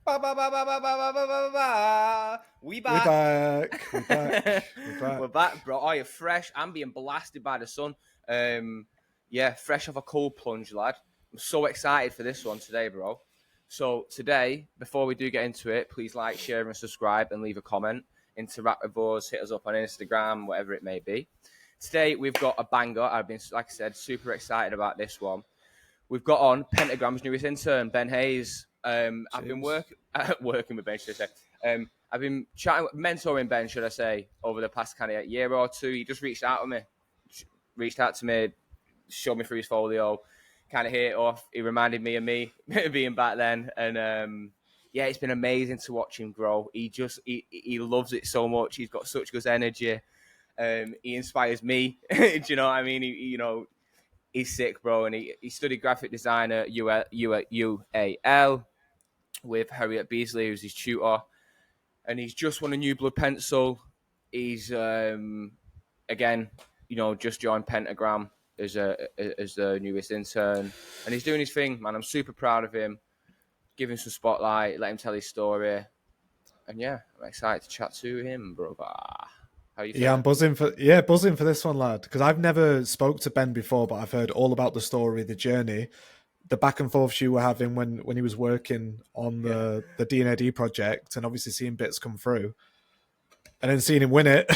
Ba, ba, ba, ba, ba, ba, ba, ba, ba, ba. We We're back. back. We're back. We're back. We're back, bro. Oh, you're fresh. I'm being blasted by the sun. Yeah, fresh off a cold plunge, lad. I'm so excited for this one today, bro. So today, before we do get into it, please like, share, and subscribe, and leave a comment. Interact with us. Hit us up on Instagram, whatever it may be. Today we've got a banger. I've been, like I said, super excited about this one. We've got on Pentagram's newest intern, Ben Hayes. I've been working with Ben, should I say. I've been mentoring Ben, should I say, over the past kind of year or two. He just reached out to me, showed me through his folio, kind of hit it off. He reminded me of me being back then. And yeah, it's been amazing to watch him grow. He loves it so much. He's got such good energy. He inspires me. Do you know what I mean? He's sick, bro, and he studied graphic design at UAL with Harriet Beasley, who's his tutor, and he's just won a New Blood Pencil. He's again, just joined Pentagram as the newest intern, and he's doing his thing, man. I'm super proud of him. Give him some spotlight, let him tell his story, and yeah, I'm excited to chat to him, brother. How you feeling? Yeah, I'm buzzing for this one, lad, because I've never spoke to Ben before, but I've heard all about the story, the journey, the back and forth you were having when he was working on the D&AD project, and obviously seeing bits come through, and then seeing him win it,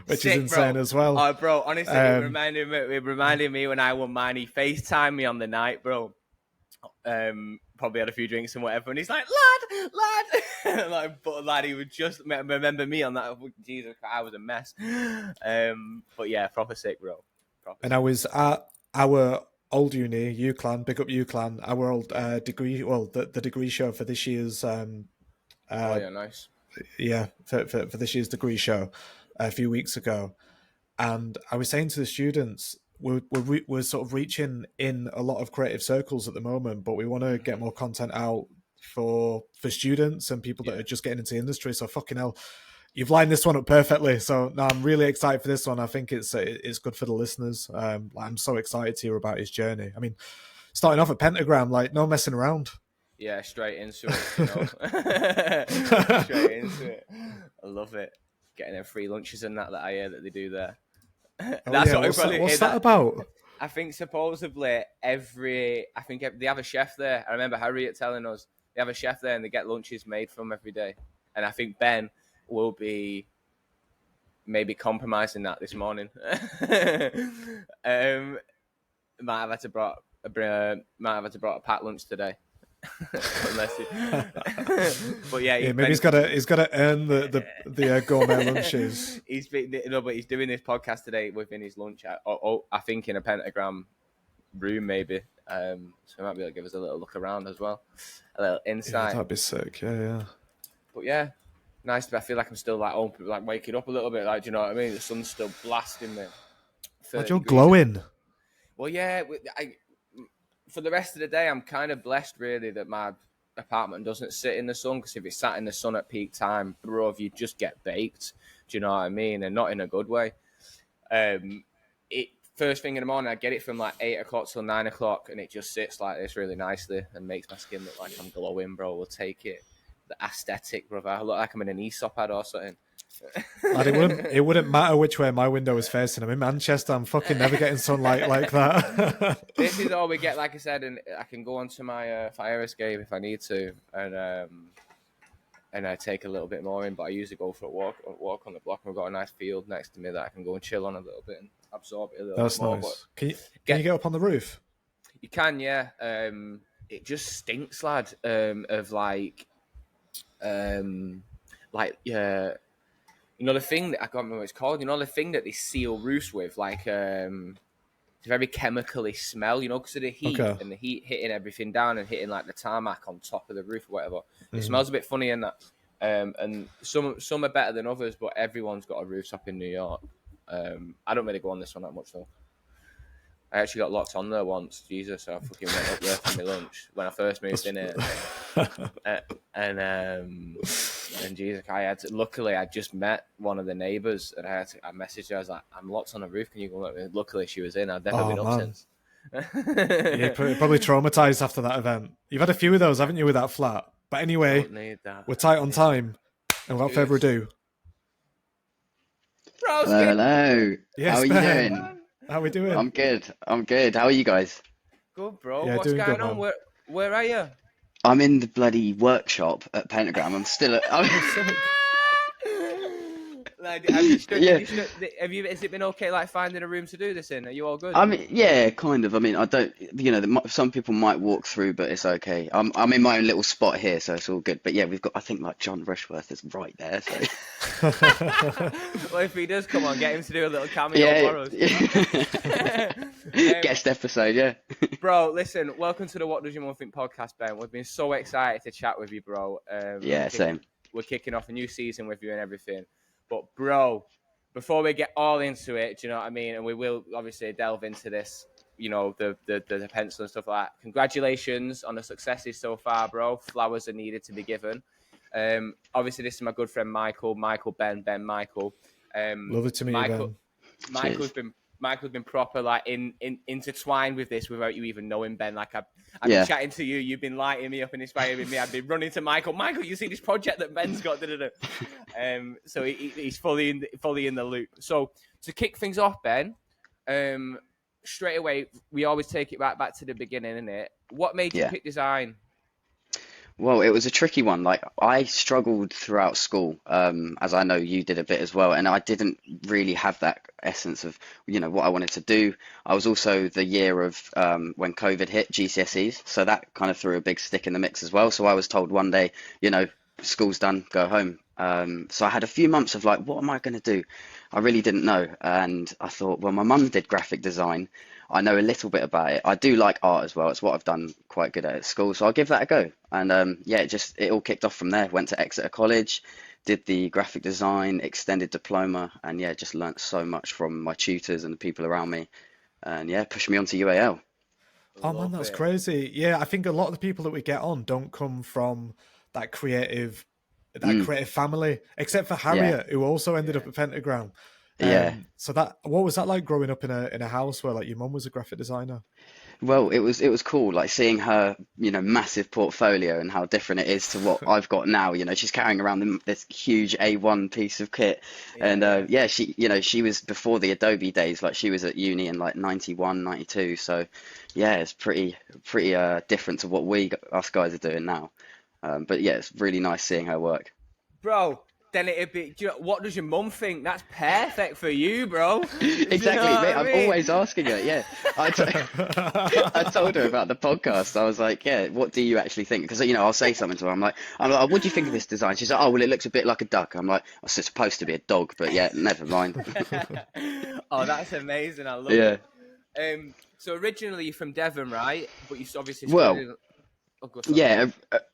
which Sick, is insane, bro. as well. Oh, bro, honestly, it reminded me when I won mine. He FaceTimed me on the night, bro. Probably had a few drinks and whatever, and he's like, lad. Like, but lad, he would just remember me on that. Jesus, I was a mess. But yeah, proper sick, bro. And I was at our old uni, UClan, big up UClan, our old degree, well, the degree show for this year's oh yeah, nice. Yeah, for this year's degree show a few weeks ago, and I was saying to the students, we're sort of reaching in a lot of creative circles at the moment, but we want to get more content out for students and people that are just getting into the industry. So fucking hell, you've lined this one up perfectly. So no, I'm really excited for this one. I think it's good for the listeners. I'm so excited to hear about his journey. I mean, starting off at Pentagram, like no messing around. Yeah, straight into it. Straight into it. I love it. Getting them free lunches and that I hear that they do there. That's what's that about? I think supposedly they have a chef there. I remember Harriet telling us they have a chef there and they get lunches made from every day. And I think Ben will be maybe compromising that this morning. Might have had to brought a packed lunch today. But yeah, maybe he's got to earn the gourmet lunches. He's doing this podcast today within his lunch. I think in a Pentagram room, maybe. So he might be able to give us a little look around as well, a little insight. Yeah, that'd be sick. Yeah. But yeah, nice to. I feel like I'm still like open, like waking up a little bit. Like, do you know what I mean? The sun's still blasting me. You're glowing. Well, yeah. For the rest of the day, I'm kind of blessed, really, that my apartment doesn't sit in the sun, because if it sat in the sun at peak time, bro, you just get baked. Do you know what I mean? And not in a good way. First thing in the morning, I get it from like 8 o'clock till 9 o'clock, and it just sits like this really nicely and makes my skin look like I'm glowing, bro. We'll take it. The aesthetic, brother. I look like I'm in an Aesop ad or something. Lad, it wouldn't matter which way my window is facing. I'm in Manchester. I'm fucking never getting sunlight like that. This is all we get, like I said, and I can go onto my fire escape if I need to, and I take a little bit more in. But I usually go for a walk on the block, and we've got a nice field next to me that I can go and chill on a little bit and absorb it a little. That's bit more. Nice. Can you get up on the roof? You can, yeah. It just stinks, lad. Of like you know, the thing that I can't remember what it's called. You know, the thing that they seal roofs with, like it's a very chemically smell. You know, because of the heat and the heat hitting everything down and hitting like the tarmac on top of the roof or whatever. It smells a bit funny in that. And some are better than others, but everyone's got a rooftop in New York. I don't really go on this one that much though. I actually got locked on there once. Jesus, I fucking went up there for my lunch when I first moved in here. And Jesus, luckily I just met one of the neighbours, and I messaged her. I was like, I'm locked on a roof. Can you go up? Luckily she was in. I've never been up since. Yeah, probably traumatized after that event. You've had a few of those, haven't you, with that flat? But anyway, Don't need that. we're tight on time, and without further ado, Broski. Hello. yes, How are you Ben. doing? How we doing? I'm good. I'm good. How are you guys? Good, bro. Yeah, What's doing going good, on? man. Where are you? I'm in the bloody workshop at Pentagram. I'm still at. Like, have you stood? Yeah. Has it been okay? Like finding a room to do this in? Are you all good? I mean, yeah, kind of. I mean, I don't. Some people might walk through, but it's okay. I'm in my own little spot here, so it's all good. But yeah, we've got. I think like John Rushworth is right there. So Well, if he does come on, get him to do a little cameo for yeah. us. Guest episode, yeah. Bro, listen, welcome to the What Does Your Mum Think podcast, Ben. We've been so excited to chat with you, bro. Yeah, same. We're kicking off a new season with you and everything. But, bro, before we get all into it, do you know what I mean? And we will obviously delve into this, you know, the pencil and stuff like that. Congratulations on the successes so far, bro. Flowers are needed to be given. Obviously, this is my good friend Michael, Ben, Michael. Lovely to meet you, Ben. Michael's been proper like intertwined with this without you even knowing, Ben. Like I've been chatting to you, you've been lighting me up and inspiring me. I've been running to Michael. Michael, you see this project that Ben's got? So he's fully in the loop. So to kick things off, Ben, straight away we always take it back to the beginning, innit? What made you pick design? Well, it was a tricky one. Like I struggled throughout school, as I know you did a bit as well, and I didn't really have that essence of, what I wanted to do. I was also the year of when COVID hit GCSEs, so that kind of threw a big stick in the mix as well. So I was told one day, school's done, go home. So I had a few months of like, what am I going to do? I really didn't know, and I thought, well, my mum did graphic design. I know a little bit about it. I do like art as well. It's what I've done quite good at school. So I'll give that a go. And it all kicked off from there. Went to Exeter College, did the graphic design, extended diploma, and just learnt so much from my tutors and the people around me. And pushed me on to UAL. Oh man, that's crazy. Yeah, I think a lot of the people that we get on don't come from that creative family, except for Harriet, who also ended up at Pentagram. So what was that like growing up in a house where like your mum was a graphic designer? Well, it was cool, like seeing her, massive portfolio and how different it is to what I've got now. She's carrying around this huge A1 piece of kit, and she was before the Adobe days. Like she was at uni in like 91, 92. So it's pretty different to what us guys are doing now. But it's really nice seeing her work. Bro, then it'd be, what does your mum think? That's perfect for you, bro. Exactly, mate. I'm always asking her. Yeah, I told her about the podcast. I was like, what do you actually think? Because I'll say something to her. I'm like, what do you think of this design? She's like, oh, well, it looks a bit like a duck. I'm like, it's supposed to be a dog, but never mind. Oh, that's amazing. I love it. So originally you're from Devon, right? But you obviously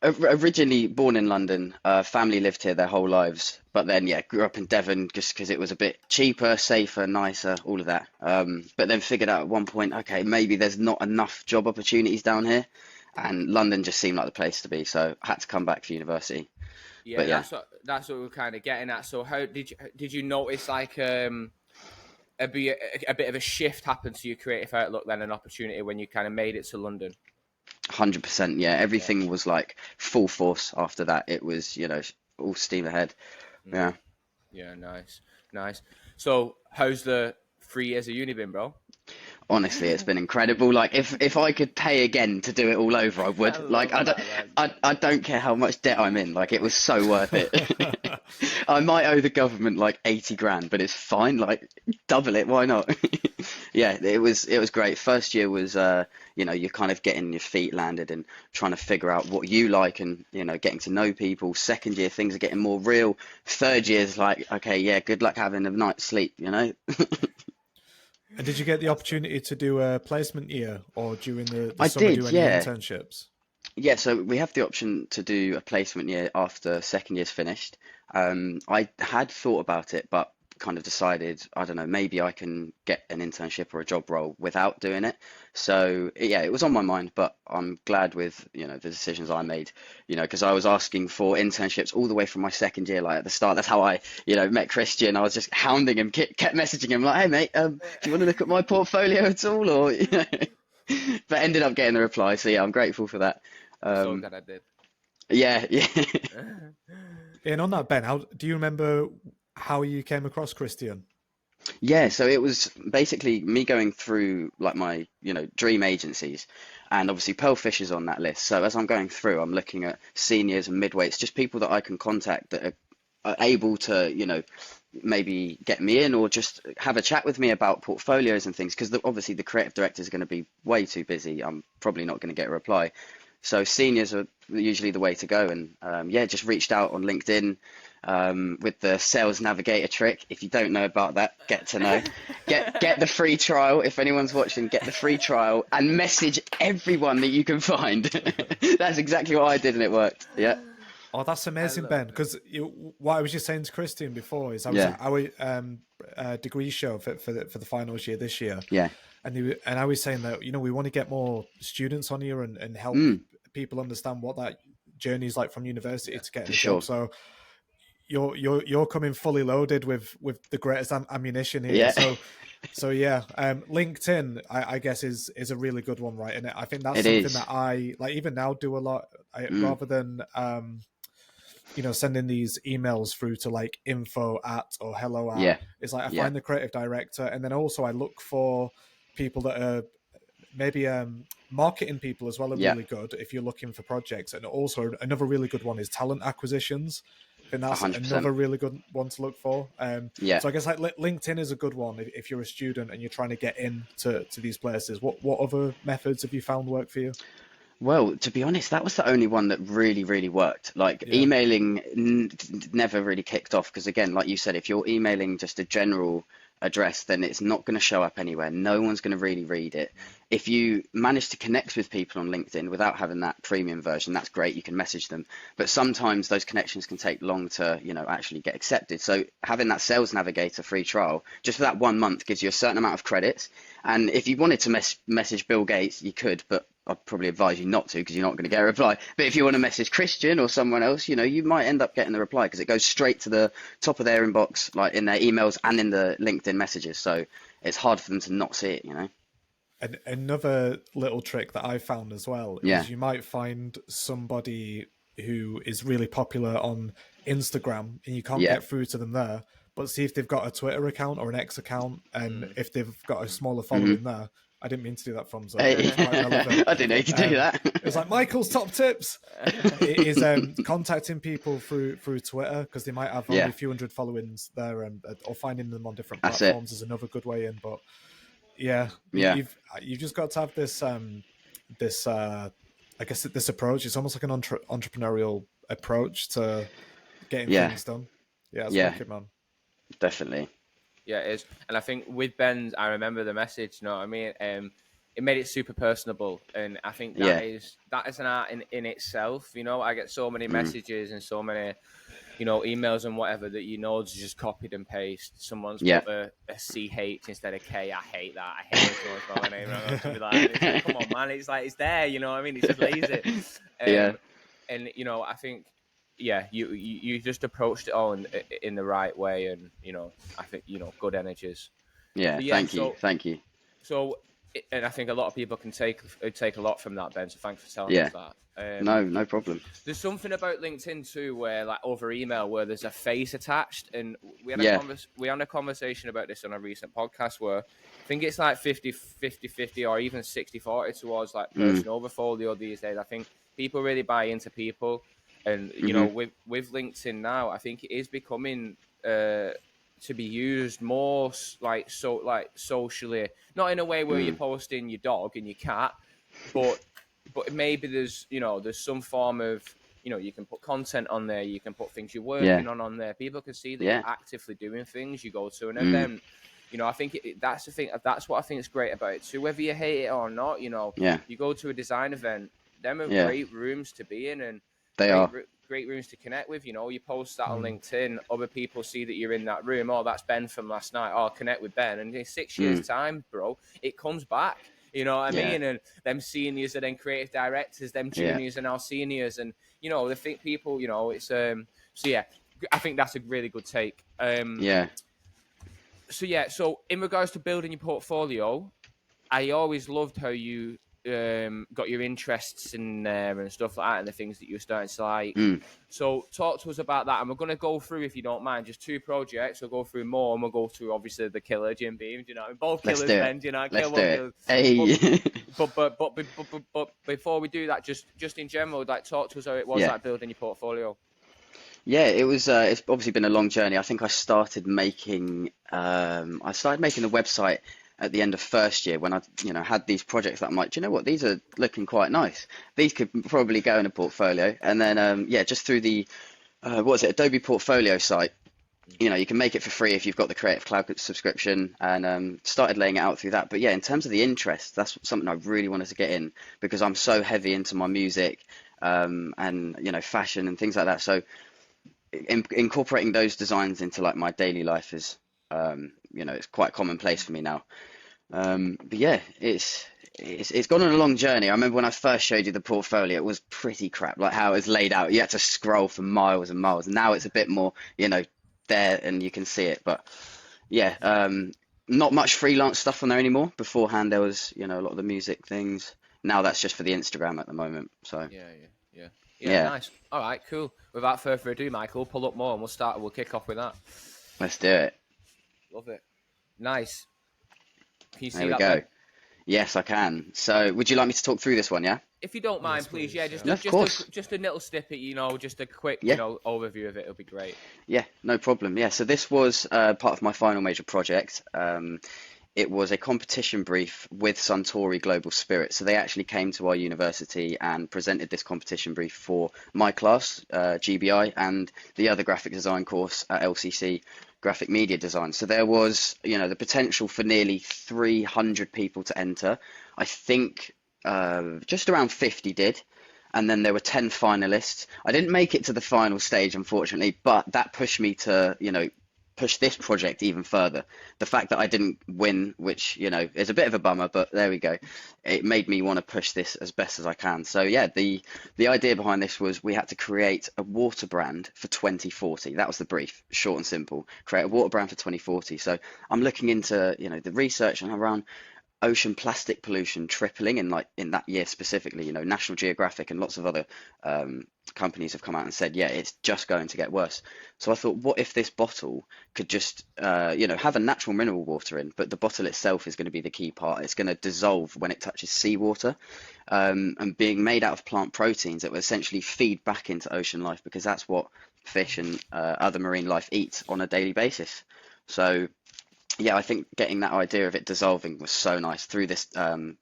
originally born in London. Family lived here their whole lives, but then grew up in Devon just because it was a bit cheaper, safer, nicer, all of that. But then figured out at one point, okay, maybe there's not enough job opportunities down here, and London just seemed like the place to be. So I had to come back for university. Yeah, that's what we're kind of getting at. So how did you notice like a bit of a shift happen to your creative outlook, then an opportunity when you kind of made it to London? 100%. Everything was like full force after that. It was, all steam ahead. Yeah. Nice. So how's the 3 years of uni been, bro? Honestly, it's been incredible. Like if I could pay again to do it all over, I would. I don't care how much debt I'm in. Like it was so worth it. I might owe the government like 80 grand, but it's fine. Like double it. Why not? It was great. First year was, you're kind of getting your feet landed and trying to figure out what you like and, getting to know people. Second year, things are getting more real. Third year is like, okay, good luck having a night's sleep, And did you get the opportunity to do a placement year or during the I summer did, do any internships? Yeah, so we have the option to do a placement year after second year's finished. I had thought about it, but kind of decided, I don't know, maybe I can get an internship or a job role without doing it. So it was on my mind, but I'm glad with, the decisions I made, because I was asking for internships all the way from my second year, like at the start. That's how I, met Kristian. I was just hounding him, kept messaging him like, hey mate, do you want to look at my portfolio at all? Or, but ended up getting the reply. So I'm grateful for that. So glad I did. Yeah, yeah. And on that, Ben, how do you remember how you came across Kristian? Yeah, so it was basically me going through like my, dream agencies, and obviously Pearlfish is on that list. So as I'm going through, I'm looking at seniors and midweights, just people that I can contact that are able to, maybe get me in or just have a chat with me about portfolios and things, because obviously the creative director is going to be way too busy. I'm probably not going to get a reply. So seniors are usually the way to go, and yeah, just reached out on LinkedIn with the sales navigator trick. If you don't know about that, get to know. Get the free trial. If anyone's watching, get the free trial and message everyone that you can find. That's exactly what I did, and it worked. Yeah, Oh, that's amazing, Ben. Because what I was just saying to Kristian before is I was yeah, at our degree show for the finals year this year, yeah. and I was saying that we want to get more students on here and help people understand what that journey is like from university to getting For a job. sure. So you're coming fully loaded with the greatest ammunition here. Yeah, So yeah, LinkedIn I guess is a really good one, right? And I think that's it something is. that I like even now do a lot. Mm, Rather than sending these emails through to like info at or hello at, yeah, it's like I yeah, find the creative director, and then also I look for people that are maybe marketing people as well are yeah. really good if you're looking for projects. And also another really good one is talent acquisitions. I think that's 100%. another really good one to look for. Yeah. So I guess like LinkedIn is a good one if you're a student and you're trying to get in to these places. What other methods have you found work for you? Well, to be honest, that was the only one that really, really worked. Like Yeah. emailing never really kicked off because, again, like you said, if you're emailing just a general address, then it's not going to show up anywhere. No one's going to really read it. If you manage to connect with people on LinkedIn without having that premium version, that's great. You can message them. But sometimes those connections can take long to, actually get accepted. So having that Sales Navigator free trial just for that 1 month gives you a certain amount of credits. And if you wanted to message Bill Gates, you could, but I'd probably advise you not to because you're not going to get a reply. But if you want to message Kristian or someone else, you might end up getting the reply because it goes straight to the top of their inbox, like in their emails and in the LinkedIn messages. So it's hard for them to not see it. And another little trick that I found as well Yeah, is you might find somebody who is really popular on Instagram and you can't yeah. get through to them there, but see if they've got a Twitter account or an X account, and if they've got a smaller Hmm. following there. I didn't mean to do that, Fonzo, but Hey, it's quite relevant. I didn't know you could do It's like that. Michael's top tips is contacting people through Twitter because they might have only Yeah, a few hundred followings there, and or finding them on different that's it. platforms is another good way in. But yeah, Yeah, you've just got to have this I guess this approach. It's almost like an entrepreneurial approach to getting yeah, things done. Yeah, it's yeah, wicked, man. definitely. Yeah, it is. And I think with Ben's, I remember the message. You know what I mean? It made it super personable, and I think Yeah. that is an art in itself. I get so many Mm. messages and so many emails and whatever that it's just copied and paste. Someone's Yeah. put a CH instead of K. I hate that. I hate when someone's got my name wrong or something like that. It's like, come on, man. It's like, it's there. You know what I mean? It's just lazy. Yeah. And I think, yeah, you just approached it all in the right way, and I think good energies. Yeah. But yeah, Thank you. Thank you. so, and I think a lot of people can take a lot from that, Ben. So thanks for telling us Yeah. that. No, no problem. There's something about LinkedIn too, where like over email, where there's a face attached, and Yeah. we had a conversation about this on a recent podcast where I think it's like 50-50 or even 60-40 towards like Mm. personal portfolio these days. I think people really buy into people, and Mhm. with LinkedIn now, I think it is becoming to be used more like socially, not in a way where you're Mm. posting your dog and your cat, but maybe there's some form of you can put content on there, you can put things you're Yeah. working on there. People can see that Yeah. you're actively doing things. You go to an Mm. event. I think that's the thing. That's what I think is great about it too. Whether you hate it or not, Yeah. you go to a design event. Them are Yeah. great rooms to be in, and They are. great rooms to connect with. You post that on Mm. LinkedIn, other people see that you're in that room. Oh, that's Ben from last night. Oh, connect with Ben. And in 6 years' Mm. time, bro, it comes back. You know what I Yeah. mean? And them seniors are then creative directors, them Yeah. juniors are now seniors. And, they think people, it's, so yeah, I think that's a really good take. Yeah. So in regards to building your portfolio, I always loved how you got your interests in there and stuff like that, and the things that you're starting to like. Mm. So talk to us about that, and we're going to go through, if you don't mind, just 2 projects. We'll go through more, and we'll go through obviously the killer Jim Beam. Do you know, both Let's killers, do men. it. Do you know, Let's kill do one it. killer. Hey. But before we do that, just in general, like talk to us how it was Yeah. like building your portfolio. Yeah, it was. It's obviously been a long journey. I think I started making. I started making the website at the end of first year when I, had these projects that I'm like, do you know what? These are looking quite nice. These could probably go in a portfolio. And then, just through the, what was it, Adobe Portfolio site. You can make it for free if you've got the Creative Cloud subscription, and started laying it out through that. But yeah, in terms of the interest, that's something I really wanted to get in because I'm so heavy into my music, and fashion and things like that. So incorporating those designs into like my daily life is, it's quite commonplace for me now. But yeah, it's gone on a long journey. I remember when I first showed you the portfolio, it was pretty crap, like how it was laid out. You had to scroll for miles and miles. Now it's a bit more, there and you can see it. But yeah, not much freelance stuff on there anymore. Beforehand, there was, a lot of the music things. Now that's just for the Instagram at the moment. So Yeah, yeah, nice. All right, cool. Without further ado, Michael, pull up more and we'll kick off with that. let's do it. Love it. Nice. Can you There see we that, go. Ben? Yes, I can. So would you like me to talk through this one? Yeah. If you don't mind, Yes, please. please, Yeah, yeah. Of course. just a little snippet, just a quick, Yeah. overview of it. It'll be great. Yeah, no problem. Yeah, so this was part of my final major project. It was a competition brief with Suntory Global Spirit. So they actually came to our university and presented this competition brief for my class, GBI, and the other graphic design course at LCC, Graphic Media Design. So there was, the potential for nearly 300 people to enter. I think just around 50 did. And then there were 10 finalists. I didn't make it to the final stage, unfortunately, but that pushed me to, push this project even further. The fact that I didn't win, which, is a bit of a bummer, but there we go. It made me want to push this as best as I can. So yeah, the idea behind this was we had to create a water brand for 2040. That was the brief, short and simple. Create a water brand for 2040. So I'm looking into, the research and around ocean plastic pollution tripling in that year specifically. National Geographic and lots of other companies have come out and said, yeah, it's just going to get worse. So I thought, what if this bottle could just have a natural mineral water in, but the bottle itself is going to be the key part. It's going to dissolve when it touches seawater, and being made out of plant proteins, it will essentially feed back into ocean life because that's what fish and other marine life eat on a daily basis. So yeah, I think getting that idea of it dissolving was so nice through this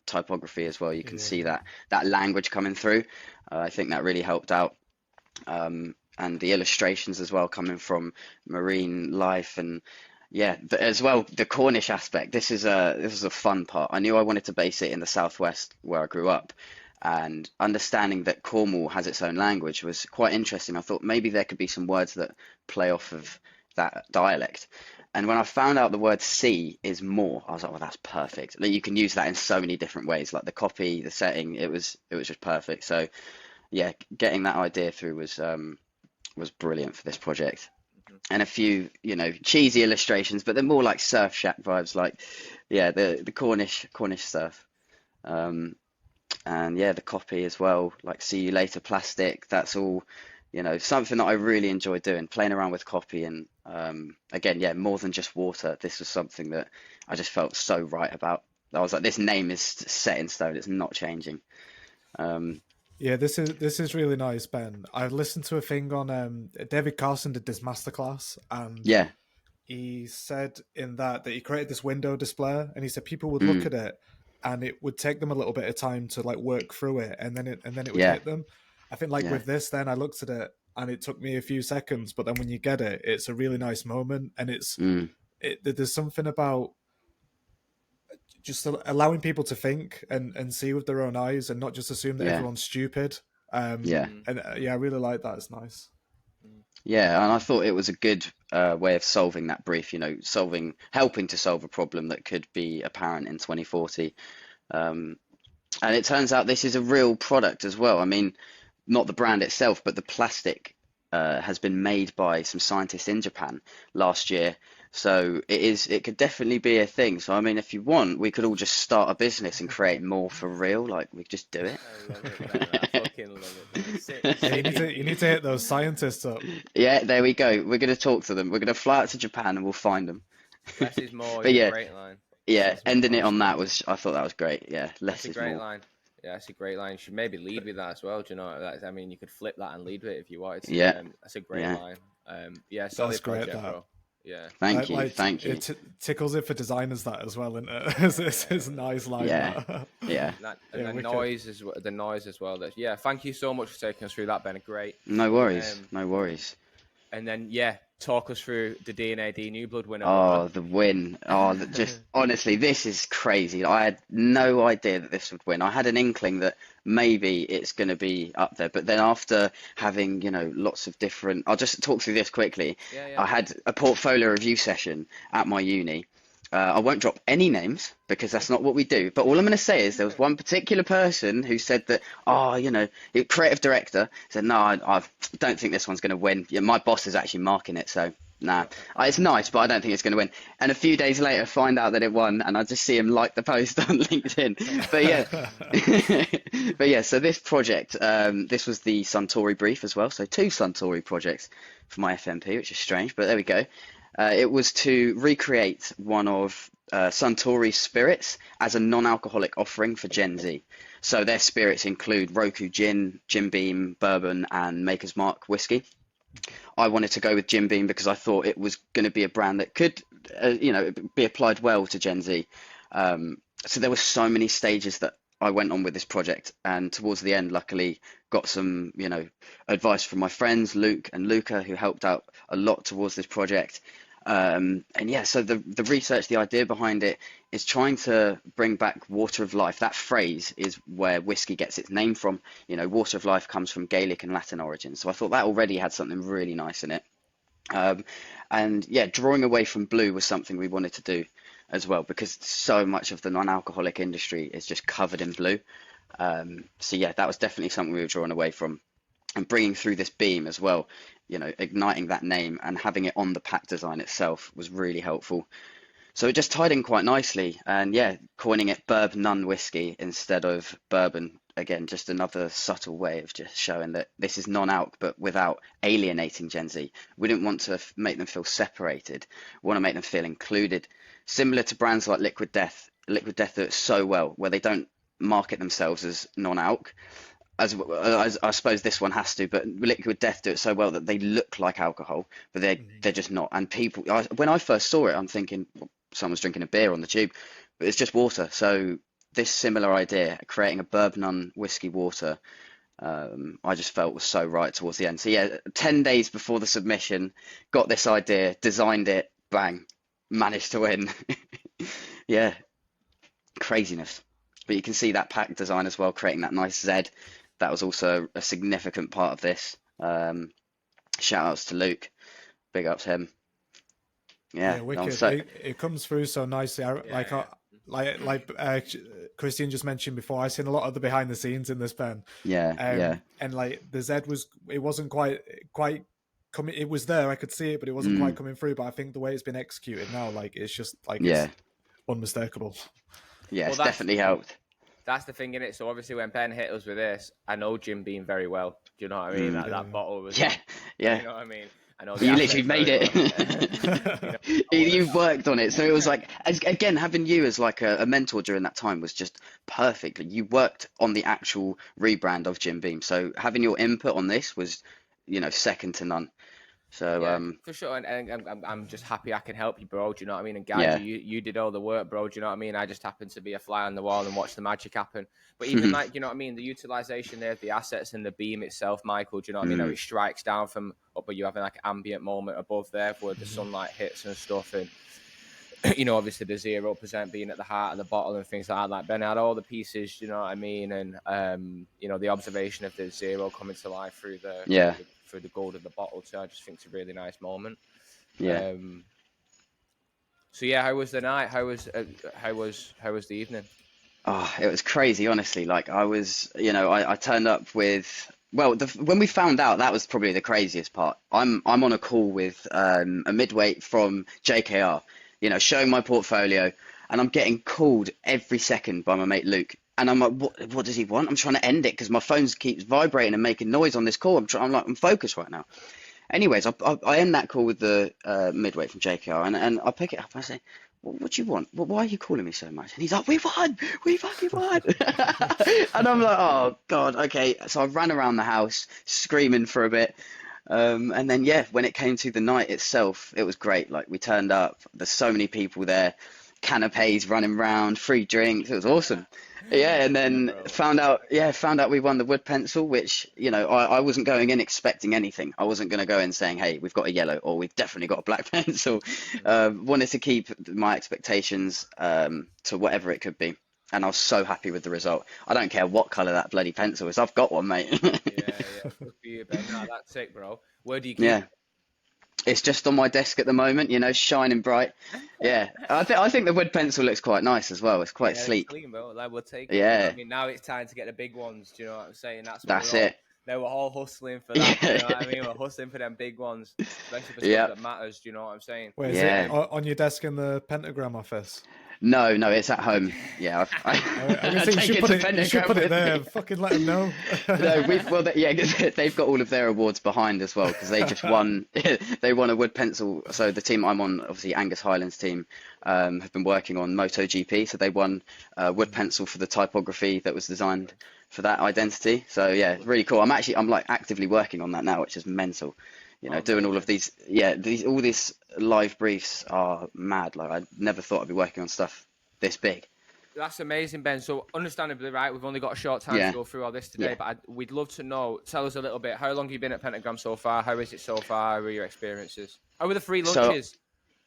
typography as well. You can see that language coming through. I think that really helped out, and the illustrations as well coming from marine life, and yeah, as well the Cornish aspect. This is a fun part. I knew I wanted to base it in the southwest where I grew up, and understanding that Cornwall has its own language was quite interesting. I thought maybe there could be some words that play off of that dialect. And when I found out the word sea is more, I was like, well, that's perfect. Like, you can use that in so many different ways, like the copy, the setting, it was just perfect. So yeah, getting that idea through was brilliant for this project. And a few, cheesy illustrations, but they're more like Surf Shack vibes, like yeah, the Cornish stuff. And yeah, the copy as well, like see you later plastic, that's all, something that I really enjoy doing, playing around with copy. And again, yeah, more than just water. This was something that I just felt so right about. I was like, this name is set in stone. It's not changing. Yeah, this is really nice, Ben. I listened to a thing on David Carson did this masterclass, and Yeah. he said in that he created this window display, and he said people would look Mm, at it, and it would take them a little bit of time to like work through it, and then it would yeah. hit them. I think like Yeah. with this, then I looked at it, and it took me a few seconds, but then when you get it, it's a really nice moment, and Mm, there's something about just allowing people to think and see with their own eyes, and not just assume that yeah. everyone's stupid. Yeah. And yeah, I really like that. It's nice. Yeah. And I thought it was a good way of solving that brief, helping to solve a problem that could be apparent in 2040. Um, and it turns out this is a real product as well. I mean, not the brand itself, but the plastic has been made by some scientists in Japan last year. So it could definitely be a thing. So I mean, if you want, we could all just start a business and create more for real. Like we could just do it. I love it, Ben. I fucking love it, Ben. Yeah, you need to hit those scientists up. Yeah, there we go. We're gonna talk to them. We're gonna fly out to Japan and we'll find them. Less is more But is a yeah, great line. yeah, Says ending it on Mike. that I thought that was great. Yeah, That's less a is great more. line. Yeah, that's a great line. You should maybe lead with that as well. Do you know? I mean, you could flip that and lead with it if you wanted to. Yeah, That's a great yeah. line. Yeah, solid That's great. project, That. bro. Yeah. Thank you, Like thank you. it tickles it for designers that as well, and it's a nice line. Yeah, That. yeah. And the wicked. noise as well. The noise as well. Yeah. Thank you so much for taking us through that, Ben. Great. No worries, Um, no worries. and then talk us through the D&AD New Blood winner, Oh, brother. the win. Oh, just honestly, this is crazy. I had no idea that this would win. I had an inkling that maybe it's going to be up there, but then after having, lots of different, I'll just talk through this quickly. Yeah. I had a portfolio review session at my uni. I won't drop any names because that's not what we do. But all I'm going to say is there was one particular person who said that, creative director said, no, I don't think this one's going to win. Yeah, my boss is actually marking it, so nah. It's nice, but I don't think it's going to win. And a few days later, find out that it won, and I just see him like the post on LinkedIn. But yeah, so this project, this was the Suntory brief as well. So 2 Suntory projects for my FMP, which is strange, but there we go. It was to recreate one of Suntory's spirits as a non-alcoholic offering for Gen Z. So their spirits include Roku Gin, Jim Beam, Bourbon, and Maker's Mark whiskey. I wanted to go with Jim Beam because I thought it was going to be a brand that could, be applied well to Gen Z. So there were so many stages that I went on with this project, and towards the end, luckily, got some, advice from my friends Luke and Luca, who helped out a lot towards this project. So the research, the idea behind it is trying to bring back water of life. That phrase is where whiskey gets its name from. Water of life comes from Gaelic and Latin origins. So I thought that already had something really nice in it. Drawing away from blue was something we wanted to do as well, because so much of the non-alcoholic industry is just covered in blue. That was definitely something we were drawing away from. And bringing through this beam as well, igniting that name and having it on the pack design itself was really helpful. So it just tied in quite nicely, and coining it Bourbnone whiskey instead of bourbon. Again, just another subtle way of just showing that this is non-alc, but without alienating Gen Z. We didn't want to make them feel separated. We want to make them feel included. Similar to brands like Liquid Death. Liquid Death do it so well, where they don't market themselves as non-alc. As I suppose this one has to, but Liquid Death do it so well that they look like alcohol, but they're just not. And people, when I first saw it, I'm thinking, well, someone's drinking a beer on the tube, but it's just water. So this similar idea, creating a Bourbnone whiskey water, I just felt was so right towards the end. So 10 days before the submission, got this idea, designed it, bang, managed to win. Craziness. But you can see that pack design as well, creating that nice Z. That was also a significant part of this. Shout outs to Luke, big ups him. Wicked. It comes through so nicely. Kristian just mentioned before, I've seen a lot of the behind the scenes in this pen. And like the Z wasn't quite coming. It was there, I could see it, but it wasn't quite coming through. But I think the way it's been executed now, like it's just like it's unmistakable. It's definitely helped. That's the thing, innit? So obviously when Ben hit us with this, I know Jim Beam very well. Do you know what I mean? That bottle was... You know what I mean? I know you literally made it. You worked on it. So it was like, again, having you as like a mentor during that time was just perfect. You worked on the actual rebrand of Jim Beam. So having your input on this was, second to none. So for sure, and I'm just happy I can help you, bro. Do you know what I mean? And guys, you did all the work, bro. Do you know what I mean? I just happened to be a fly on the wall and watch the magic happen. But even like, you know what I mean? The utilization there of the assets and the beam itself, Michael. Do you know what I mean? How it strikes down from up, but you having like an ambient moment above there where the sunlight hits and stuff, and obviously the 0% being at the heart of the bottle and things like that. Ben had all the pieces, you know what I mean? And the observation of the 0 coming to life through the through the gold of the bottle too. I just think it's a really nice moment. How was the night? How was the evening? Oh, it was crazy, honestly. Like I was, I turned up with Well, when we found out, that was probably the craziest part. I'm on a call with a midweight from JKR, showing my portfolio, and I'm getting called every second by my mate Luke. And I'm like, what does he want? I'm trying to end it because my phone keeps vibrating and making noise on this call. I'm focused right now. Anyways, I end that call with the midweight from JKR, and I pick it up. I say, what do you want? Why are you calling me so much? And he's like, we won! We fucking won! And I'm like, oh, God, okay. So I ran around the house screaming for a bit. And then, yeah, when it came to the night itself, it was great. Like, we turned up. There's so many people there. Canapes running around, free drinks. It was awesome. Yeah, and then found out we won the wood pencil, which, I wasn't going in expecting anything. I wasn't going to go in saying, hey, we've got a yellow or we've definitely got a black pencil. Wanted to keep my expectations to whatever it could be. And I was so happy with the result. I don't care what color that bloody pencil is. I've got one, mate. Yeah. Good for you, Ben. No, that's sick, bro. Where do you keep Yeah. It's just on my desk at the moment, shining bright. Yeah, I think the wood pencil looks quite nice as well. It's quite sleek. It's clean, bro. Like, we'll take it. Yeah. I mean, now it's time to get the big ones. Do you know what I'm saying? That's it. They were all hustling for that. You know what I mean? We're hustling for them big ones, especially for stuff that matters. Do you know what I'm saying? Wait, is it on your desk in the Pentagram office? No, it's at home. Yeah, I you should put it there. Fucking let them know. No, they've got all of their awards behind as well because they just won. They won a wood pencil. So the team I'm on, obviously Angus Highland's team, have been working on MotoGP. So they won wood pencil for the typography that was designed for that identity. So yeah, really cool. I'm like actively working on that now, which is mental. Doing all of these, all these live briefs are mad. Like, I never thought I'd be working on stuff this big. That's amazing, Ben. So understandably, right, we've only got a short time to go through all this today, but we'd love to know, tell us a little bit, how long have you been at Pentagram so far? How is it so far? How are your experiences? How were the free lunches?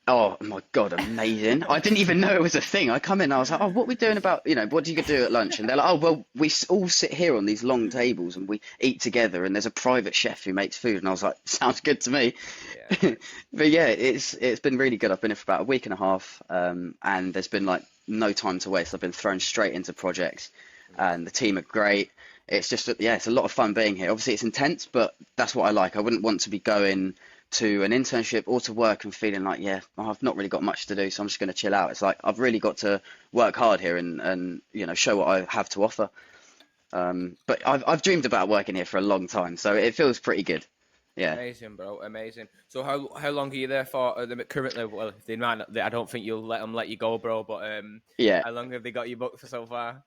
Oh my God, amazing. I didn't even know it was a thing. I come in, I was like, oh, what are we doing about, what do you do at lunch? And they're like, oh, well, we all sit here on these long tables and we eat together and there's a private chef who makes food. And I was like, sounds good to me. Yeah. But yeah, it's been really good. I've been here for about a week and a half, and there's been like no time to waste. I've been thrown straight into projects and the team are great. It's just, it's a lot of fun being here. Obviously it's intense, but that's what I like. I wouldn't want to be going to an internship or to work and feeling like, I've not really got much to do, so I'm just going to chill out. It's like I've really got to work hard here and show what I have to offer. But I've dreamed about working here for a long time, so it feels pretty good. Yeah. Amazing, bro. Amazing. So how long are you there for currently? Well, they might not, I don't think you'll let you go, bro. But how long have they got you booked for so far?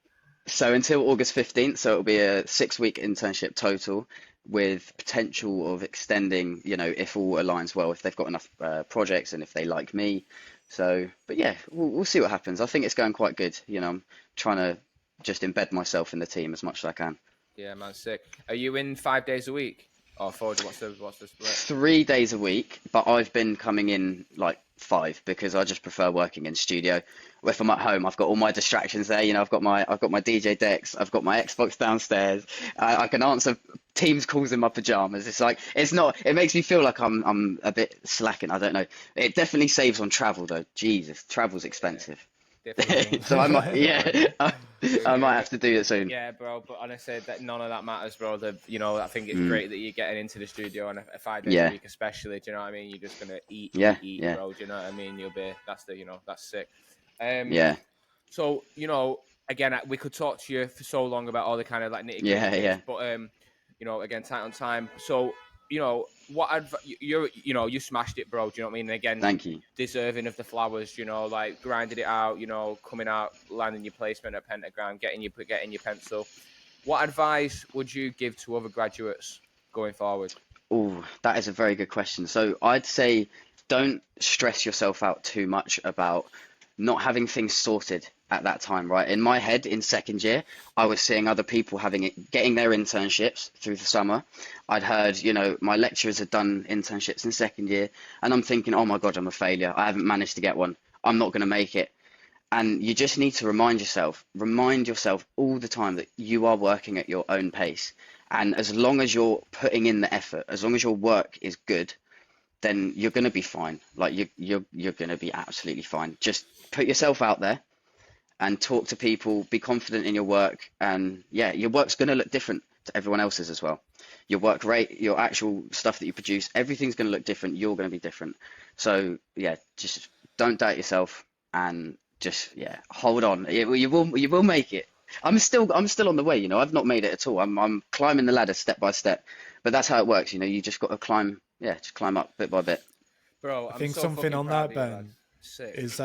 So until August 15th, so it'll be a 6-week internship total, with potential of extending, if all aligns well, if they've got enough projects and if they like me. So, but yeah, we'll see what happens. I think it's going quite good. I'm trying to just embed myself in the team as much as I can. Yeah, man, sick. Are you in 5 days a week? Or 4? What's the split? 3 days a week, but I've been coming in like 5 because I just prefer working in studio. If I'm at home, I've got all my distractions there. I've got my DJ decks, I've got my Xbox downstairs. I can answer Teams calls in my pajamas. It's like it makes me feel like I'm a bit slacking. I don't know. It definitely saves on travel though. Jesus, travel's expensive. So I might have to do it soon. Yeah, bro. But honestly, none of that matters, bro. I think it's great that you're getting into the studio on a 5 days a week, especially. Do you know what I mean? You're just gonna eat, bro. Do you know what I mean? That's sick. So again, we could talk to you for so long about all the kind of like nitty-gritty. But again, tight on time. So what you smashed it, bro. Do you know what I mean? And again, thank you. Deserving of the flowers. Like grinded it out. Coming out, landing your placement at Pentagram, getting your pencil. What advice would you give to other graduates going forward? Oh, that is a very good question. So I'd say don't stress yourself out too much about not having things sorted at that time, right? In my head, in second year, I was seeing other people getting their internships through the summer. I'd heard, my lecturers had done internships in second year, and I'm thinking, oh my God, I'm a failure. I haven't managed to get one. I'm not going to make it. And you just need to remind yourself all the time that you are working at your own pace. And as long as you're putting in the effort, as long as your work is good, then you're going to be fine. Like you're going to be absolutely fine. Just put yourself out there and talk to people, be confident in your work. And yeah, your work's going to look different to everyone else's as well. Your work rate, your actual stuff that you produce, everything's going to look different. You're going to be different. So yeah, just don't doubt yourself, and just hold on. You will make it. I'm still on the way. You know, I've not made it at all. I'm climbing the ladder step by step, but that's how it works. You know, you just got to climb. Yeah, just climb up bit by bit. Bro, I think something on that, Ben, is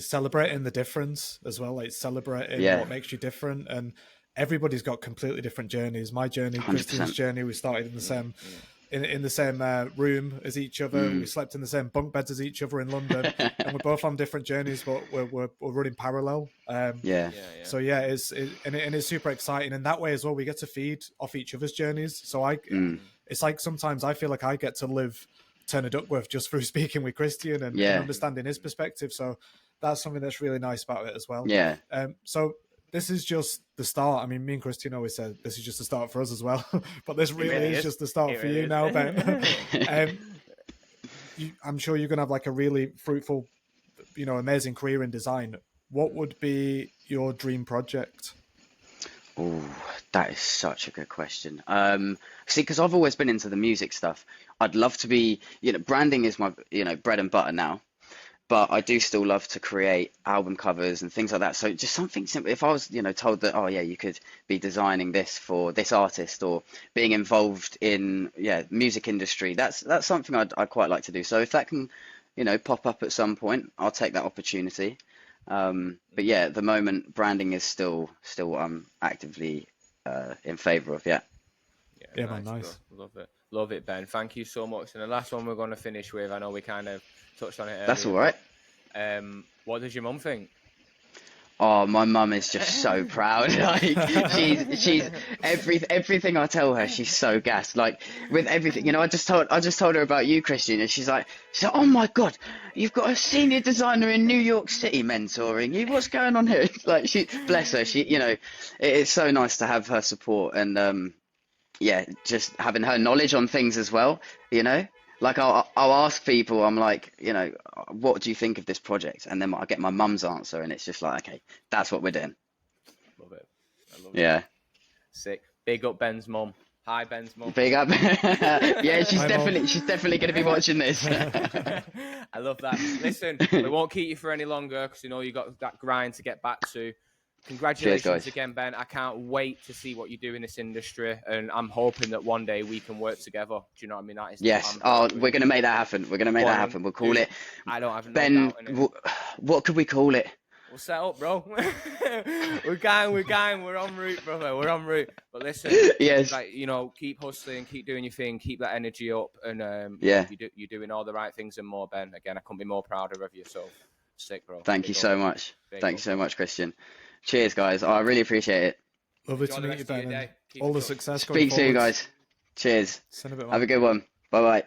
celebrating the difference as well. Like celebrating what makes you different, and everybody's got completely different journeys. My journey, 100%. Kristian's journey, we started in the same in the same room as each other. We slept in the same bunk beds as each other in London, and we're both on different journeys, but we're running parallel. So yeah, it's super exciting, and that way as well, we get to feed off each other's journeys. So it's like sometimes I feel like I get to live Turn a Duckworth just through speaking with Kristian and understanding his perspective. So that's something that's really nice about it as well. Yeah. So this is just the start. I mean, me and Kristian always said this is just the start for us as well, but this really is just the start for you now, Ben. I'm sure you're going to have like a really fruitful, you know, amazing career in design. What would be your dream project? Oh, that is such a good question. See, because I've always been into the music stuff. I'd love to be, you know, branding is my, you know, bread and butter now. But I do still love to create album covers and things like that. So just something simple. If I was, you know, told that, oh yeah, you could be designing this for this artist, or being involved in, music industry, that's something I'd quite like to do. So if that can, you know, pop up at some point, I'll take that opportunity. But yeah, at the moment, branding is still what I'm actively in favor of. Yeah, man, nice. Love it, Ben. Thank you so much. And the last one we're going to finish with, I know we kind of touched on it earlier. That's all right. What does your mum think? Oh, my mum is just so proud. Like she's everything I tell her, she's so gassed. Like with everything, you know, I just told her about you, Kristian, and she's like, oh my God, you've got a senior designer in New York City mentoring you. What's going on here? Like bless her. You know, it's so nice to have her support, and just having her knowledge on things as well. You know. Like I'll ask people, I'm like, you know, what do you think of this project? And then I get my mum's answer, and it's just like, okay, that's what we're doing. Love it. I love it. Sick. Big up Ben's mum. Hi, Ben's mum. Big up. Yeah, she's definitely going to be watching this. I love that. Listen, we won't keep you for any longer because you know you got that grind to get back to. Congratulations again, Ben. I can't wait to see what you do in this industry, and I'm hoping that one day we can work together. Do you know what I mean? That is yes. Oh, we're going to make that happen. We'll call it. I don't have no Ben. doubt in it. What could we call it? We'll set up, bro. We're going. We're en route, brother. We're en route. But listen, yes. Like, you know, keep hustling, keep doing your thing, keep that energy up, and you're doing all the right things and more, Ben. Again, I couldn't be more prouder of you. So sick, bro. Thank you so much. Thank you so much, Kristian. Cheers, guys. I really appreciate it. Lovely to meet you, Ben. All the success. Speak soon, guys. Cheers. Have a good one. Bye-bye.